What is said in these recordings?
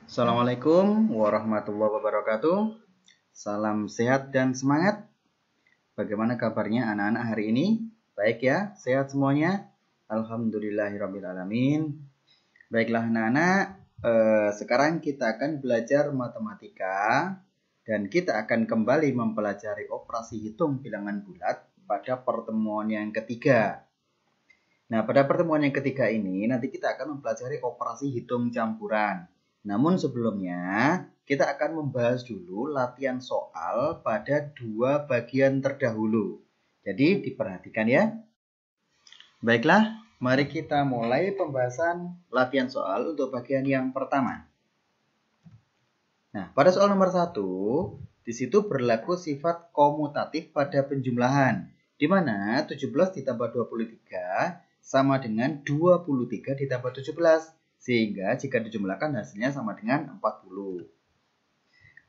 Assalamualaikum warahmatullahi wabarakatuh. Salam sehat dan semangat. Bagaimana kabarnya anak-anak hari ini? Baik ya, sehat semuanya? Alhamdulillahirrabbilalamin. Baiklah anak-anak, sekarang kita akan belajar matematika dan kita akan kembali mempelajari operasi hitung bilangan bulat pada pertemuan yang ketiga. Nah, pada pertemuan yang ketiga ini nanti kita akan mempelajari operasi hitung campuran. Namun sebelumnya kita akan membahas dulu latihan soal pada dua bagian terdahulu. Jadi diperhatikan ya. Baiklah, mari kita mulai pembahasan latihan soal untuk bagian yang pertama. Nah, pada soal nomor 1, di situ berlaku sifat komutatif pada penjumlahan, di mana 17 ditambah 23 sama dengan 23 ditambah 17, sehingga jika dijumlahkan hasilnya sama dengan 40.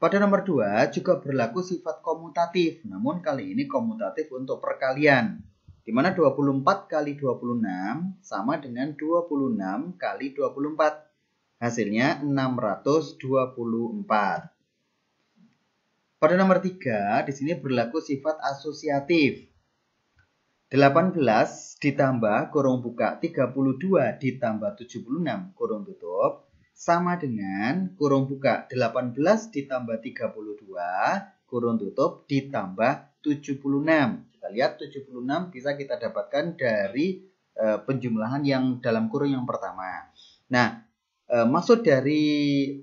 Pada nomor 2 juga berlaku sifat komutatif, namun kali ini komutatif untuk perkalian, di mana 24 kali 26 sama dengan 26 kali 24. Hasilnya 624. Pada nomor 3, di sini berlaku sifat asosiatif. 18 ditambah kurung buka 32 ditambah 76 kurung tutup sama dengan kurung buka 18 ditambah 32 kurung tutup ditambah 76. Kita lihat 76 bisa kita dapatkan dari penjumlahan yang dalam kurung yang pertama. Nah, maksud dari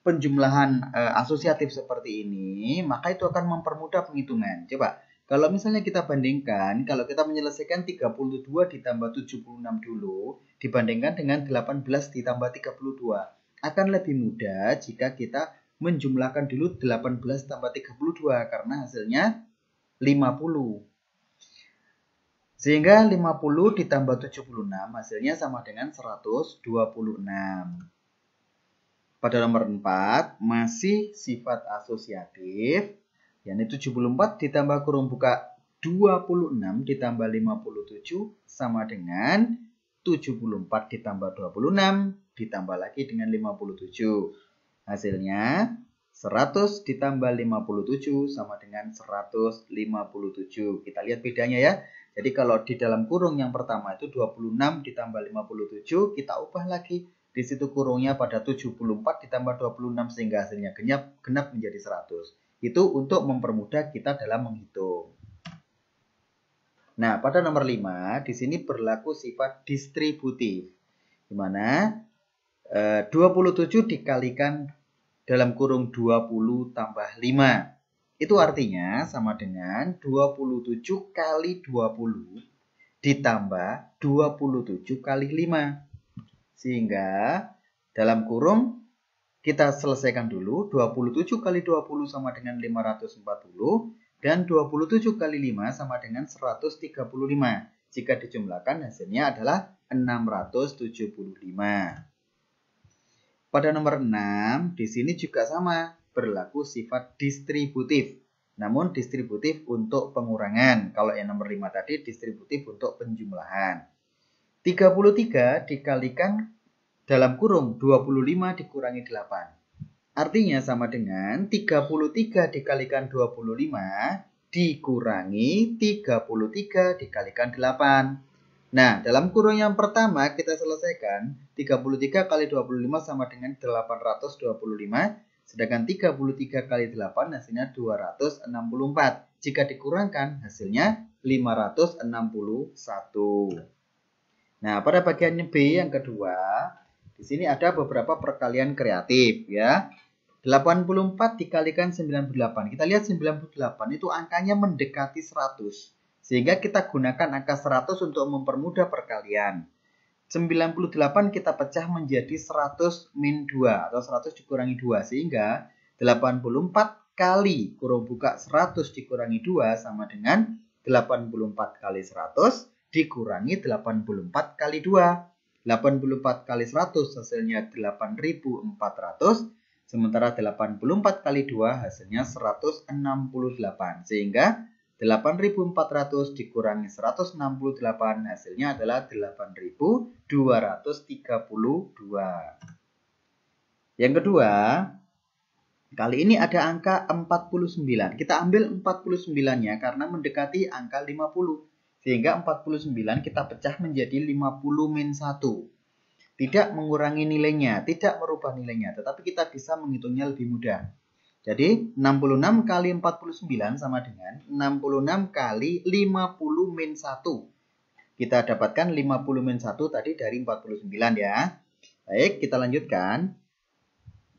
penjumlahan asosiatif seperti ini, maka itu akan mempermudah penghitungan. Coba, kalau misalnya kita bandingkan, kalau kita menyelesaikan 32 ditambah 76 dulu, dibandingkan dengan 18 ditambah 32, akan lebih mudah jika kita menjumlahkan dulu 18 tambah 32, karena hasilnya 50. Sehingga 50 ditambah 76 hasilnya sama dengan 126. Pada nomor 4 masih sifat asosiatif, yakni 74 ditambah kurung buka 26 ditambah 57 sama dengan 74 ditambah 26 ditambah lagi dengan 57. Hasilnya 100 ditambah 57 sama dengan 157. Kita lihat bedanya ya. Jadi kalau di dalam kurung yang pertama itu 26 ditambah 57, kita ubah lagi. Di situ kurungnya pada 74 ditambah 26 sehingga hasilnya genap menjadi 100. Itu untuk mempermudah kita dalam menghitung. Nah, pada nomor 5, di sini berlaku sifat distributif. Di mana 27 dikalikan dalam kurung 20 tambah 5. Itu artinya sama dengan 27 kali 20 ditambah 27 kali 5. Sehingga dalam kurung kita selesaikan dulu 27 kali 20 sama dengan 540 dan 27 kali 5 sama dengan 135. Jika dijumlahkan hasilnya adalah 675. Pada nomor 6, di sini juga sama, berlaku sifat distributif. Namun distributif untuk pengurangan. Kalau yang nomor 5 tadi distributif untuk penjumlahan. 33 dikalikan dalam kurung 25 dikurangi 8. Artinya sama dengan 33 dikalikan 25 dikurangi 33 dikalikan 8. Nah, dalam kurung yang pertama kita selesaikan 33 kali 25 sama dengan 825. Sedangkan 33 kali 8 hasilnya 264. Jika dikurangkan hasilnya 561. Nah, pada bagian B yang kedua, di sini ada beberapa perkalian kreatif ya. 84 dikalikan 98. Kita lihat 98 itu angkanya mendekati 100. Sehingga kita gunakan angka 100 untuk mempermudah perkalian. 98 kita pecah menjadi 100 min 2 atau 100 dikurangi 2. Sehingga 84 kali kurung buka 100 dikurangi 2 sama dengan 84 kali 100 dikurangi 84 kali 2. 84 kali 100 hasilnya 8.400. Sementara 84 kali 2 hasilnya 168. Sehingga 8.400 dikurangi 168 hasilnya adalah 8.232. Yang kedua, kali ini ada angka 49. Kita ambil 49-nya karena mendekati angka 50. Sehingga 49 kita pecah menjadi 50 min 1. Tidak mengurangi nilainya, tidak merubah nilainya, tetapi kita bisa menghitungnya lebih mudah. Jadi 66 kali 49 sama dengan 66 kali 50 min 1. Kita dapatkan 50 min 1 tadi dari 49 ya. Baik, kita lanjutkan.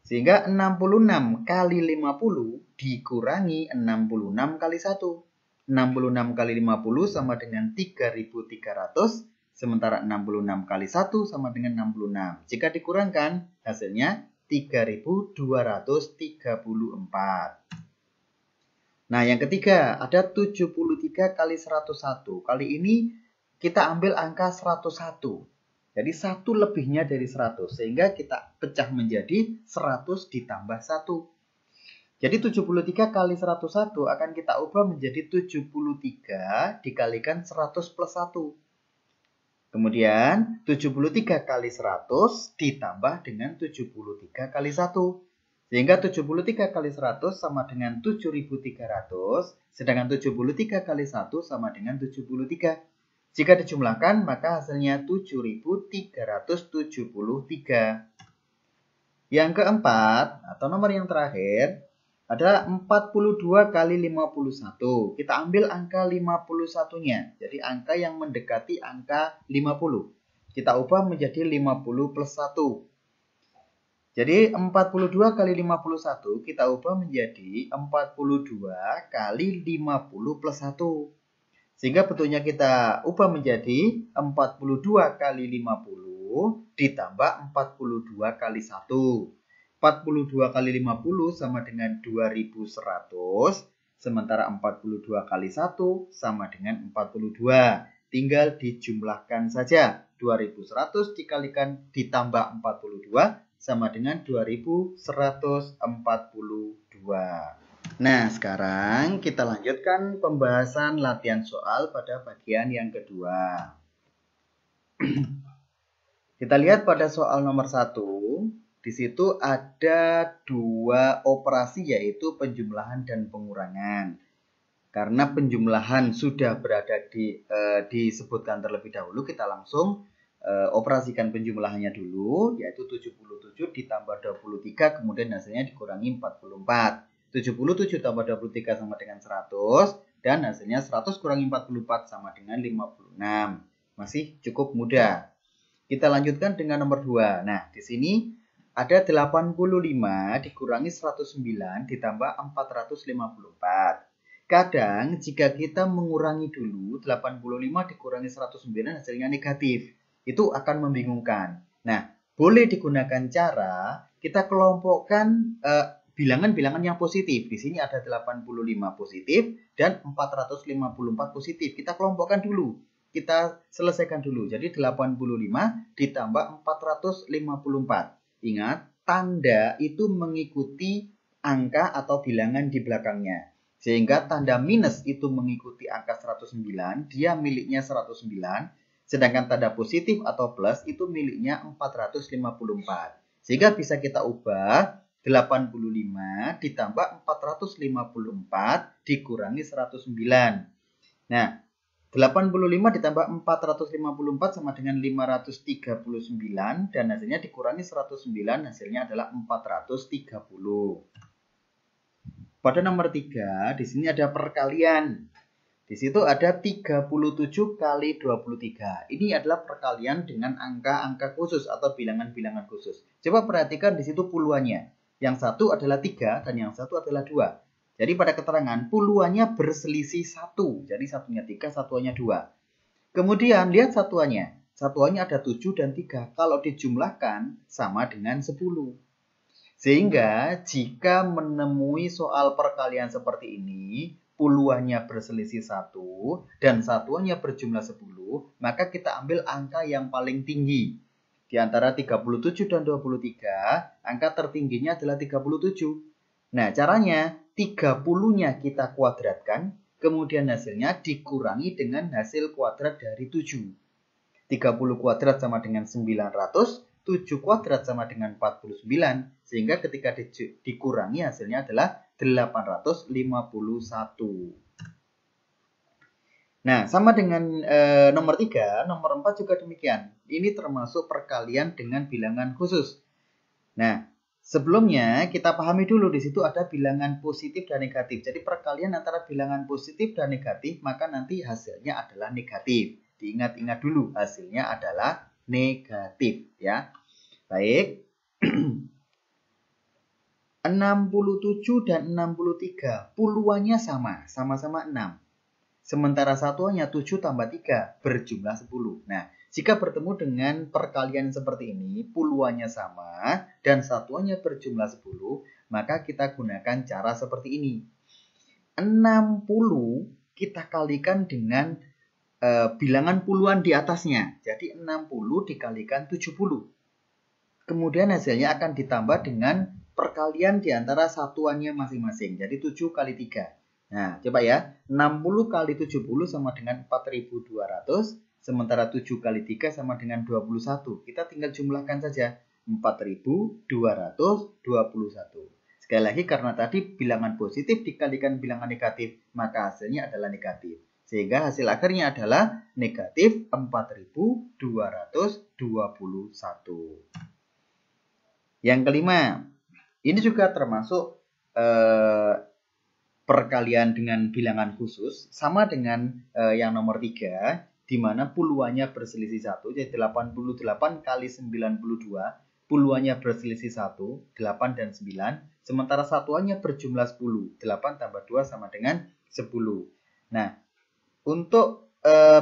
Sehingga 66 kali 50 dikurangi 66 kali 1. 66 kali 50 sama dengan 3.300. Sementara 66 kali 1 sama dengan 66. Jika dikurangkan, hasilnya 3.234. Nah, yang ketiga, ada 73 kali 101. Kali ini kita ambil angka 101. Jadi 1 lebihnya dari 100. Sehingga kita pecah menjadi 100 ditambah 1. Jadi 73 kali 101 akan kita ubah menjadi 73 dikalikan 100 plus 1. Kemudian 73 kali 100 ditambah dengan 73 kali 1. Sehingga 73 kali 100 sama dengan 7.300. Sedangkan 73 kali 1 sama dengan 73. Jika dijumlahkan maka hasilnya 7.373. Yang keempat atau nomor yang terakhir ada 42 kali 51. Kita ambil angka 51-nya. Jadi angka yang mendekati angka 50. Kita ubah menjadi 50 plus 1. Jadi 42 kali 51 kita ubah menjadi 42 kali 50 plus 1. Sehingga bentuknya kita ubah menjadi 42 kali 50 ditambah 42 kali 1. 42 kali 50 sama dengan 2100. Sementara 42 kali 1 sama dengan 42. Tinggal dijumlahkan saja. 2100 dikalikan ditambah 42 sama dengan 2142. Nah, sekarang kita lanjutkan pembahasan latihan soal pada bagian yang kedua. Kita lihat pada soal nomor 1. Di situ ada 2 operasi yaitu penjumlahan dan pengurangan. Karena penjumlahan sudah berada disebutkan terlebih dahulu, kita langsung operasikan penjumlahannya dulu, yaitu 77 ditambah 23, kemudian hasilnya dikurangi 44. 77 tambah 23 sama dengan 100, dan hasilnya 100 kurangi 44 sama dengan 56. Masih cukup mudah. Kita lanjutkan dengan nomor 2. Nah, di sini ada 85 dikurangi 109 ditambah 454. Kadang jika kita mengurangi dulu 85 dikurangi 109 hasilnya negatif. Itu akan membingungkan. Nah, boleh digunakan cara kita kelompokkan bilangan-bilangan yang positif. Di sini ada 85 positif dan 454 positif. Kita kelompokkan dulu. Kita selesaikan dulu. Jadi 85 ditambah 454. Ingat, tanda itu mengikuti angka atau bilangan di belakangnya. Sehingga tanda minus itu mengikuti angka 109, dia miliknya 109. Sedangkan tanda positif atau plus itu miliknya 454. Sehingga bisa kita ubah 85 ditambah 454 dikurangi 109. Nah, 85 ditambah 454 sama dengan 539 dan hasilnya dikurangi 109 hasilnya adalah 430. Pada nomor 3 di sini ada perkalian. Di situ ada 37 kali 23. Ini adalah perkalian dengan angka-angka khusus atau bilangan-bilangan khusus. Coba perhatikan di situ puluhannya. Yang satu adalah 3 dan yang satu adalah 2. Jadi pada keterangan puluhannya berselisih 1. Jadi satunya 3, satuannya 2. Kemudian lihat satuannya. Satuannya ada 7 dan 3. Kalau dijumlahkan sama dengan 10. Sehingga jika menemui soal perkalian seperti ini, puluhannya berselisih 1 dan satuannya berjumlah 10, maka kita ambil angka yang paling tinggi. Di antara 37 dan 23, angka tertingginya adalah 37. Nah, caranya 30-nya kita kuadratkan, kemudian hasilnya dikurangi dengan hasil kuadrat dari 7. 30 kuadrat sama dengan 900, 7 kuadrat sama dengan 49. Sehingga ketika dikurangi hasilnya adalah 851. Nah, sama dengan nomor 3, nomor 4 juga demikian. Ini termasuk perkalian dengan bilangan khusus. Nah, sebelumnya kita pahami dulu di situ ada bilangan positif dan negatif. Jadi perkalian antara bilangan positif dan negatif, maka nanti hasilnya adalah negatif. Diingat-ingat dulu, hasilnya adalah negatif ya. Baik. 67 dan 63 puluhannya sama-sama 6. Sementara satuannya 7 tambah 3 berjumlah 10. Nah, jika bertemu dengan perkalian seperti ini, puluhannya sama dan satuannya berjumlah 10, maka kita gunakan cara seperti ini. 60 kita kalikan dengan bilangan puluhan di atasnya. Jadi 60 dikalikan 70. Kemudian hasilnya akan ditambah dengan perkalian di antara satuannya masing-masing. Jadi 7 kali 3. Nah, coba ya. 60 kali 70 sama dengan 4.200. Sementara 7 kali 3 sama dengan 21. Kita tinggal jumlahkan saja. 4.221. Sekali lagi, karena tadi bilangan positif dikalikan bilangan negatif, maka hasilnya adalah negatif. Sehingga hasil akhirnya adalah negatif 4.221. Yang kelima, ini juga termasuk perkalian dengan bilangan khusus, sama dengan yang nomor 3, di mana puluhannya berselisih 1, jadi 88 kali 92, puluhannya berselisih 1, 8 dan 9, sementara satuannya berjumlah 10, 8 tambah 2 sama dengan 10. Nah, untuk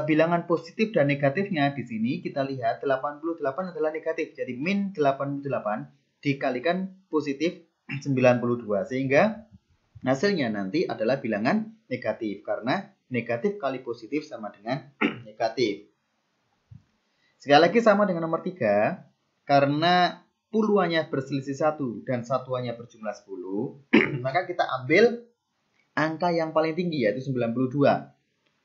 bilangan positif dan negatifnya di sini kita lihat 88 adalah negatif, jadi min 88 dikalikan positif 92, sehingga hasilnya nanti adalah bilangan negatif, karena negatif kali positif sama dengan negatif. Sekali lagi sama dengan nomor 3, karena puluhannya berselisih 1 dan satuannya berjumlah 10, maka kita ambil angka yang paling tinggi yaitu 92.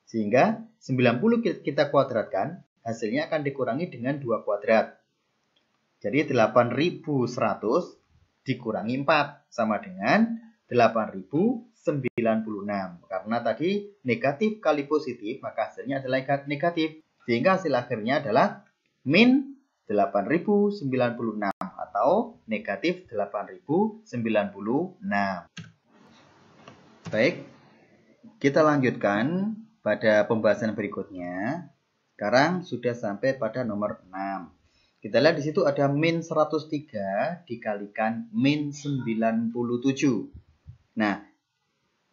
Sehingga 90 kita kuadratkan, hasilnya akan dikurangi dengan 2 kuadrat. Jadi 8.100 dikurangi 4 sama dengan 8.096. Karena tadi negatif kali positif, maka hasilnya adalah negatif. Sehingga hasil akhirnya adalah min 8.096 atau negatif 8.096. Baik, kita lanjutkan pada pembahasan berikutnya. Sekarang sudah sampai pada nomor 6. Kita lihat di situ ada min 103 dikalikan min 97. Nah,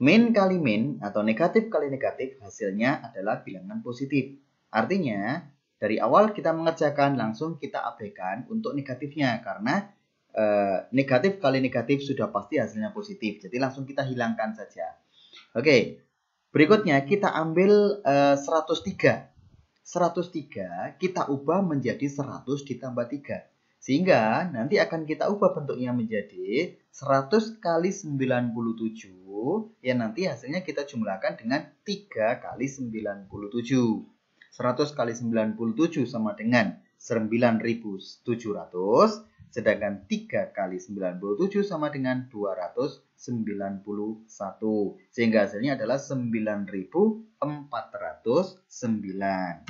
min kali min atau negatif kali negatif hasilnya adalah bilangan positif. Artinya, dari awal kita mengerjakan langsung kita abaikan untuk negatifnya karena negatif kali negatif sudah pasti hasilnya positif. Jadi langsung kita hilangkan saja. Oke, berikutnya kita ambil 103. 103 kita ubah menjadi 100 ditambah 3. Sehingga nanti akan kita ubah bentuknya menjadi 100 kali 97. Ya nanti hasilnya kita jumlahkan dengan 3 kali 97. 100 kali 97 sama dengan 9.700. Sedangkan 3 kali 97 sama dengan 291. Sehingga hasilnya adalah 9.409.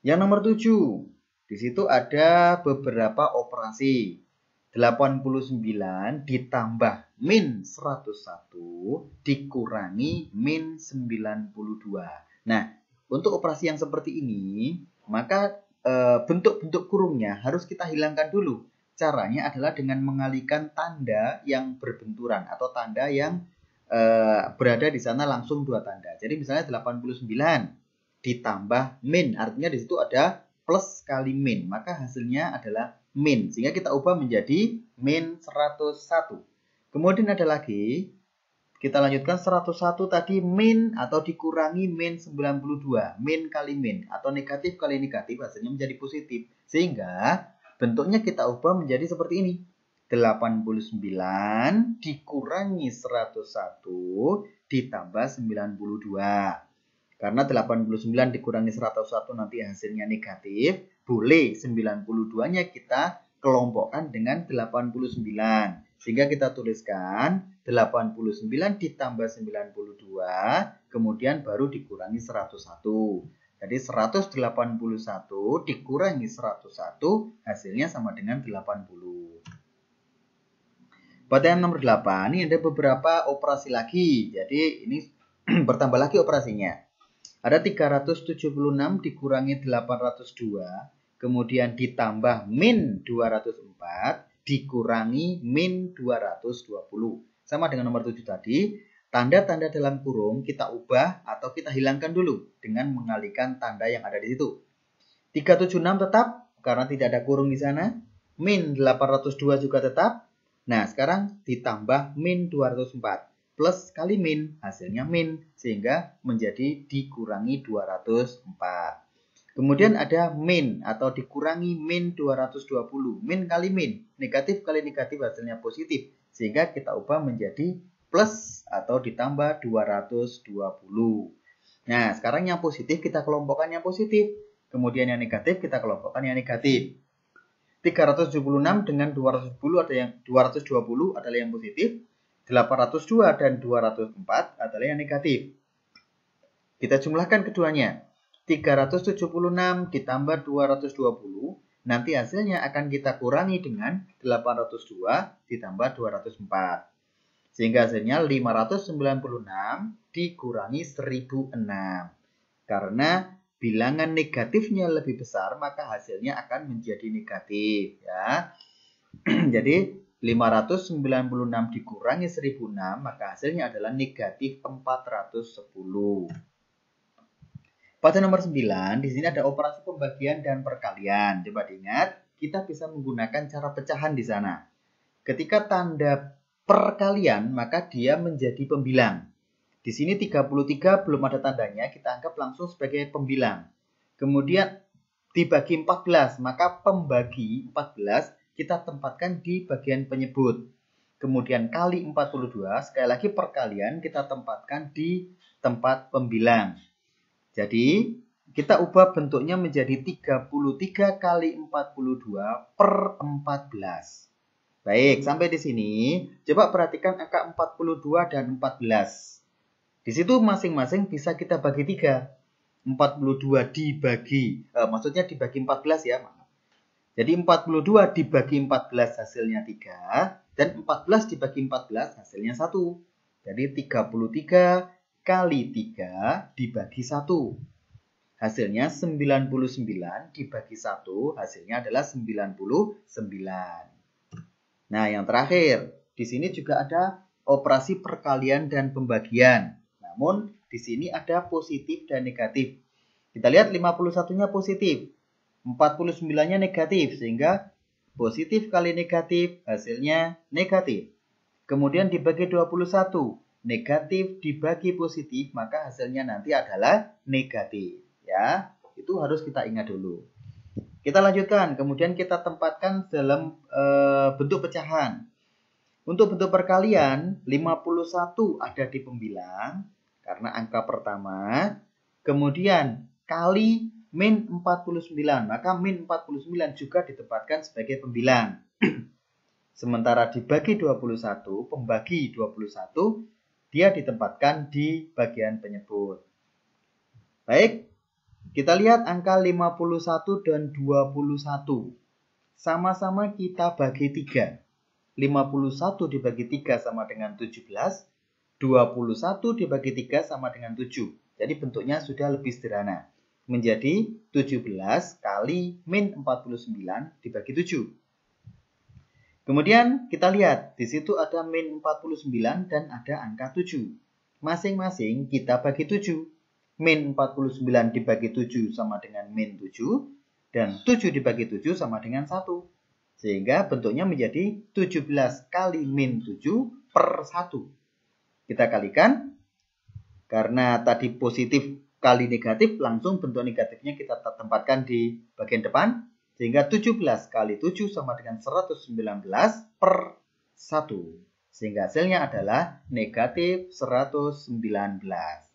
Yang nomor 7. Di situ ada beberapa operasi. 89 ditambah min 101 dikurangi min 92. Nah, untuk operasi yang seperti ini, maka bentuk-bentuk kurungnya harus kita hilangkan dulu. Caranya adalah dengan mengalihkan tanda yang berbenturan atau tanda yang berada di sana langsung 2 tanda. Jadi misalnya 89 ditambah min, artinya di situ ada plus kali min, maka hasilnya adalah min. Sehingga kita ubah menjadi min 101. Kemudian ada lagi, kita lanjutkan 101 tadi min atau dikurangi min 92. Min kali min atau negatif kali negatif hasilnya menjadi positif. Sehingga bentuknya kita ubah menjadi seperti ini. 89 dikurangi 101 ditambah 92. Karena 89 dikurangi 101 nanti hasilnya negatif, boleh 92-nya kita kelompokkan dengan 89. Sehingga kita tuliskan 89 ditambah 92, kemudian baru dikurangi 101. Jadi 181 dikurangi 101, hasilnya sama dengan 80. Pada yang nomor 8, ini ada beberapa operasi lagi. Jadi ini bertambah lagi operasinya. Ada 376 dikurangi 802, kemudian ditambah min 204, dikurangi min 220. Sama dengan nomor 7 tadi, tanda-tanda dalam kurung kita ubah atau kita hilangkan dulu dengan mengalihkan tanda yang ada di situ. 376 tetap karena tidak ada kurung di sana. Min 802 juga tetap. Nah, sekarang ditambah min 204. Plus kali min, hasilnya min. Sehingga menjadi dikurangi 204. Kemudian ada min atau dikurangi min 220. Min kali min. Negatif kali negatif hasilnya positif. Sehingga kita ubah menjadi plus atau ditambah 220. Nah, sekarang yang positif kita kelompokkan yang positif. Kemudian yang negatif kita kelompokkan yang negatif. 376 dengan 220 adalah yang positif. 802 dan 204 adalah yang negatif. Kita jumlahkan keduanya. 376 ditambah 220, nanti hasilnya akan kita kurangi dengan 802 ditambah 204. Sehingga hasilnya 596 dikurangi 1006. Karena bilangan negatifnya lebih besar, maka hasilnya akan menjadi negatif. Ya. Jadi 596 dikurangi 1006, maka hasilnya adalah negatif 410. Pada nomor 9, di sini ada operasi pembagian dan perkalian. Coba diingat, kita bisa menggunakan cara pecahan di sana. Ketika tanda perkalian, maka dia menjadi pembilang. Di sini 33 belum ada tandanya, kita anggap langsung sebagai pembilang. Kemudian dibagi 14, maka pembagi 14 kita tempatkan di bagian penyebut. Kemudian kali 42, sekali lagi perkalian kita tempatkan di tempat pembilang. Jadi, kita ubah bentuknya menjadi 33 kali 42 per 14. Baik, sampai di sini. Coba perhatikan angka 42 dan 14. Di situ masing-masing bisa kita bagi 3. 42 dibagi, maksudnya dibagi 14 ya. Jadi 42 dibagi 14 hasilnya 3. Dan 14 dibagi 14 hasilnya 1. Jadi 33 kali 3 dibagi 1. Hasilnya 99 dibagi 1, hasilnya adalah 99. Nah, yang terakhir, di sini juga ada operasi perkalian dan pembagian. Namun, di sini ada positif dan negatif. Kita lihat 51-nya positif, 49-nya negatif, sehingga positif kali negatif hasilnya negatif. Kemudian dibagi 21. Negatif dibagi positif, maka hasilnya nanti adalah negatif. Ya, itu harus kita ingat dulu. Kita lanjutkan, kemudian kita tempatkan dalam bentuk pecahan. Untuk bentuk perkalian, 51 ada di pembilang, karena angka pertama. Kemudian kali min 49, maka min 49 juga ditempatkan sebagai pembilang. Sementara dibagi 21, pembagi 21, dia ditempatkan di bagian penyebut. Baik, kita lihat angka 51 dan 21. Sama-sama kita bagi 3. 51 dibagi 3 sama dengan 17. 21 dibagi 3 sama dengan 7. Jadi bentuknya sudah lebih sederhana. Menjadi 17 kali min 49 dibagi 7. Kemudian kita lihat, di situ ada min 49 dan ada angka 7. Masing-masing kita bagi 7. Min 49 dibagi 7 sama dengan min 7. Dan 7 dibagi 7 sama dengan 1. Sehingga bentuknya menjadi 17 kali min 7 per 1. Kita kalikan. Karena tadi positif kali negatif, langsung bentuk negatifnya kita tempatkan di bagian depan. Sehingga 17 kali 7 sama dengan 119 per 1. Sehingga hasilnya adalah negatif 119.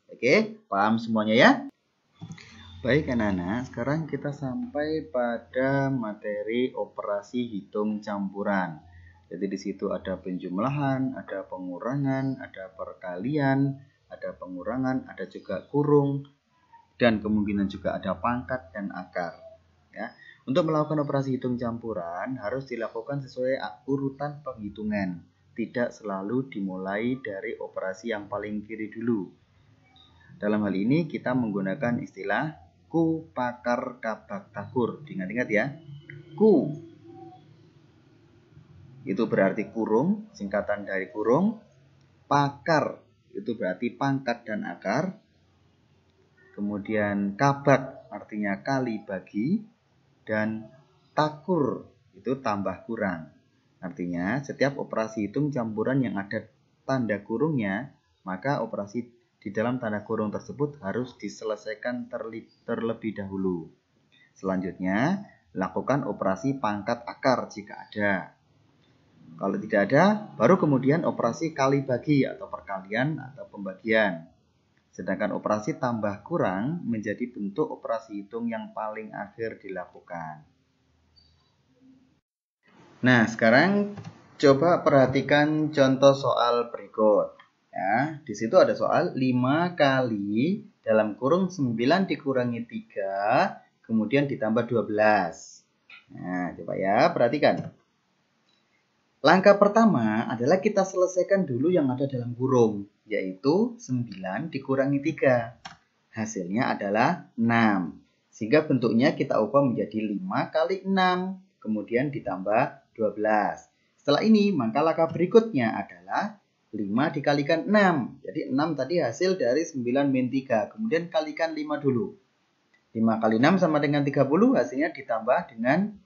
Oke, paham semuanya ya? Baik anak-anak, sekarang kita sampai pada materi operasi hitung campuran. Jadi di situ ada penjumlahan, ada pengurangan, ada perkalian, ada pengurangan, ada juga kurung, dan kemungkinan juga ada pangkat dan akar. Ya. Untuk melakukan operasi hitung campuran harus dilakukan sesuai urutan penghitungan. Tidak selalu dimulai dari operasi yang paling kiri dulu. Dalam hal ini kita menggunakan istilah ku, pakar, kabak, takur. Diingat-ingat ya. Ku itu berarti kurung, singkatan dari kurung. Pakar itu berarti pangkat dan akar. Kemudian kabak artinya kali bagi. Dan takur itu tambah kurang. Artinya setiap operasi hitung campuran yang ada tanda kurungnya, maka operasi di dalam tanda kurung tersebut harus diselesaikan terlebih dahulu. Selanjutnya, lakukan operasi pangkat akar jika ada. Kalau tidak ada, baru kemudian operasi kali bagi atau perkalian atau pembagian. Sedangkan operasi tambah kurang menjadi bentuk operasi hitung yang paling akhir dilakukan. Nah, sekarang coba perhatikan contoh soal berikut. Ya, di situ ada soal 5 kali dalam kurung 9 dikurangi 3, kemudian ditambah 12. Nah, coba ya, perhatikan. Langkah pertama adalah kita selesaikan dulu yang ada dalam kurung, yaitu 9 dikurangi 3. Hasilnya adalah 6. Sehingga bentuknya kita ubah menjadi 5 kali 6, kemudian ditambah 12. Setelah ini, maka langkah berikutnya adalah 5 dikalikan 6. Jadi 6 tadi hasil dari 9 min 3. Kemudian kalikan 5 dulu. 5 kali 6 sama dengan 30, hasilnya ditambah dengan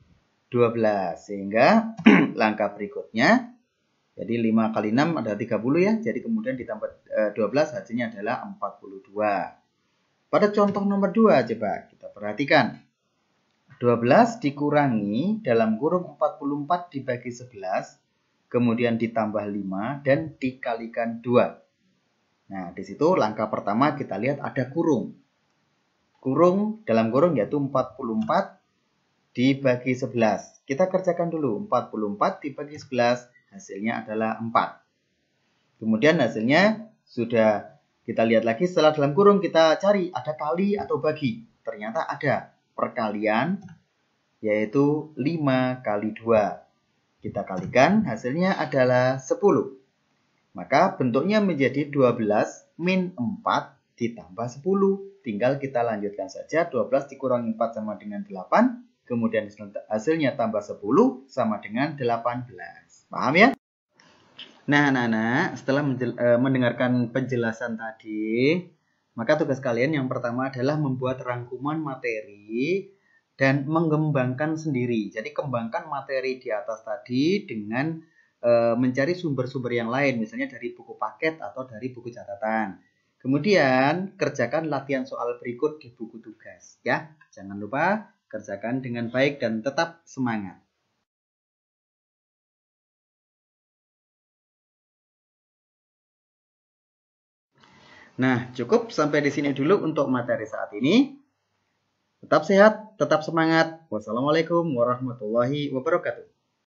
12. Sehingga langkah berikutnya, jadi 5 kali 6 ada 30 ya. Jadi kemudian ditambah 12, hasilnya adalah 42. Pada contoh nomor 2, coba kita perhatikan. 12 dikurangi dalam kurung 44 dibagi 11, kemudian ditambah 5 dan dikalikan 2. Nah, di situ langkah pertama kita lihat ada kurung. Kurung dalam kurung yaitu 44 dibagi 11. Kita kerjakan dulu. 44 dibagi 11, hasilnya adalah 4. Kemudian hasilnya sudah kita lihat lagi setelah dalam kurung kita cari ada kali atau bagi. Ternyata ada perkalian yaitu 5 kali 2. Kita kalikan hasilnya adalah 10. Maka bentuknya menjadi 12 min 4 ditambah 10. Tinggal kita lanjutkan saja. 12 dikurangi 4 sama dengan 8. Kemudian hasilnya tambah 10 sama dengan 18. Paham ya? Nah, anak-anak, setelah mendengarkan penjelasan tadi, maka tugas kalian yang pertama adalah membuat rangkuman materi dan mengembangkan sendiri. Jadi kembangkan materi di atas tadi dengan mencari sumber-sumber yang lain, misalnya dari buku paket atau dari buku catatan. Kemudian kerjakan latihan soal berikut di buku tugas. Ya, jangan lupa kerjakan dengan baik dan tetap semangat. Nah, cukup sampai di sini dulu untuk materi saat ini. Tetap sehat, tetap semangat. Wassalamualaikum warahmatullahi wabarakatuh.